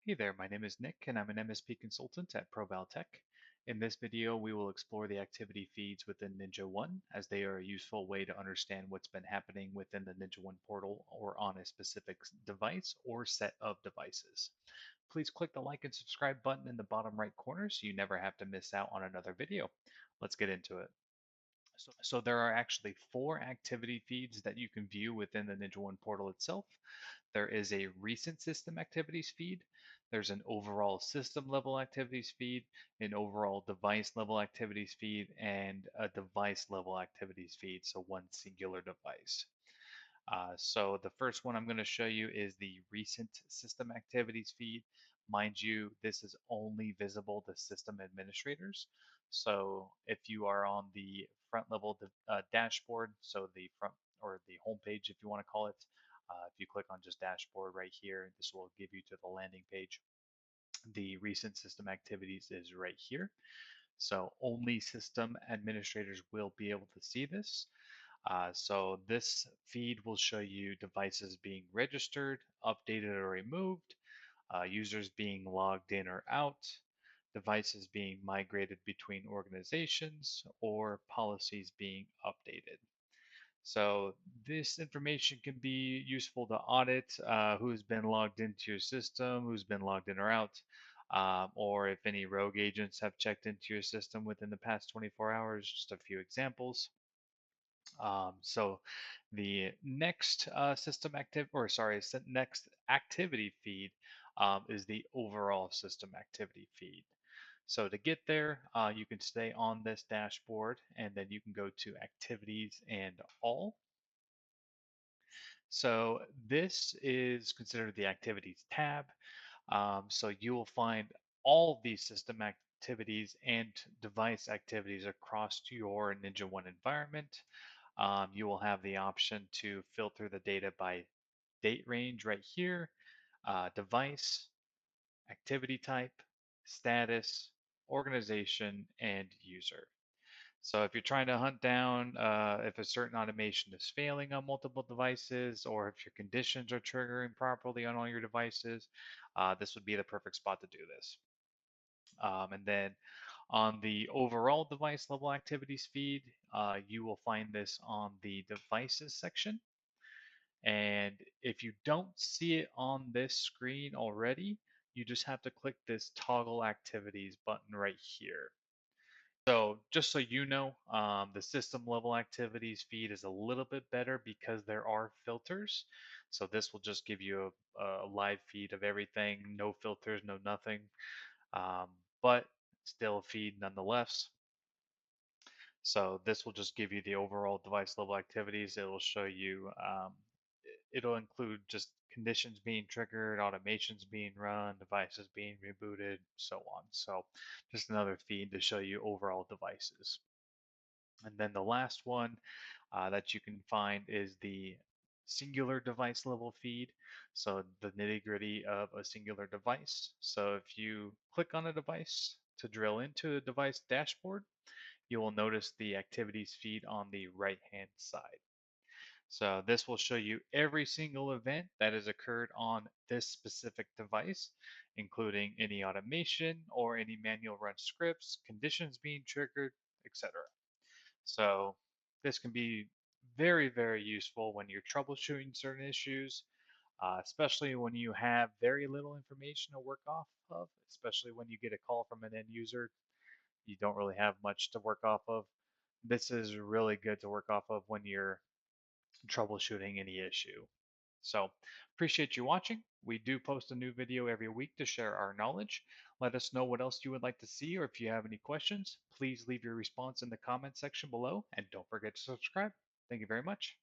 Hey there, my name is Nick and I'm an MSP consultant at ProValTech. In this video, we will explore the activity feeds within NinjaOne as they are a useful way to understand what's been happening within the NinjaOne portal or on a specific device or set of devices. Please click the like and subscribe button in the bottom right corner so you never have to miss out on another video. Let's get into it. So there are actually four activity feeds that you can view within the NinjaOne portal itself. There is a recent system activities feed. There's an overall system level activities feed, an overall device level activities feed, and a device level activities feed. So one singular device. So the first one I'm going to show you is the recent system activities feed. Mind you, this is only visible to system administrators. So if you are on the front level dashboard, so the front or the home page, if you want to call it, if you click on just dashboard right here, this will give you to the landing page. The recent system activities is right here. So only system administrators will be able to see this. So this feed will show you devices being registered, updated or removed, users being logged in or out, devices being migrated between organizations, or policies being updated. So this information can be useful to audit who's been logged into your system, who's been logged in or out, or if any rogue agents have checked into your system within the past 24 hours, just a few examples. So the next system active, or sorry, next activity feed is the overall system activity feed. So to get there, you can stay on this dashboard and then you can go to activities and all. So this is considered the activities tab. So you will find all these system activities and device activities across your NinjaOne environment. You will have the option to filter the data by date range right here, device, activity type, status, organization, and user. So if you're trying to hunt down if a certain automation is failing on multiple devices or if your conditions are triggering properly on all your devices, this would be the perfect spot to do this. And then on the overall device level activities feed, you will find this on the devices section. And if you don't see it on this screen already, you just have to click this toggle activities button right here. So just so you know, the system level activities feed is a little bit better because there are filters. So this will just give you a live feed of everything, no filters, no nothing, um, but still a feed nonetheless. So this will just give you the overall device level activities. It will show you, it'll include just conditions being triggered, automations being run, devices being rebooted, so on. So just another feed to show you overall devices. And then the last one that you can find is the singular device level feed. So the nitty gritty of a singular device. So if you click on a device to drill into the device dashboard, you will notice the activities feed on the right hand side. So this will show you every single event that has occurred on this specific device, including any automation or any manual run scripts, conditions being triggered, etc. So this can be very, very useful when you're troubleshooting certain issues, especially when you have very little information to work off of, especially when you get a call from an end user. You don't really have much to work off of. This is really good to work off of when you're troubleshooting any issue. So appreciate you watching. We do post a new video every week to share our knowledge. Let us know what else you would like to see, or if you have any questions, please leave your response in the comment section below and don't forget to subscribe. Thank you very much.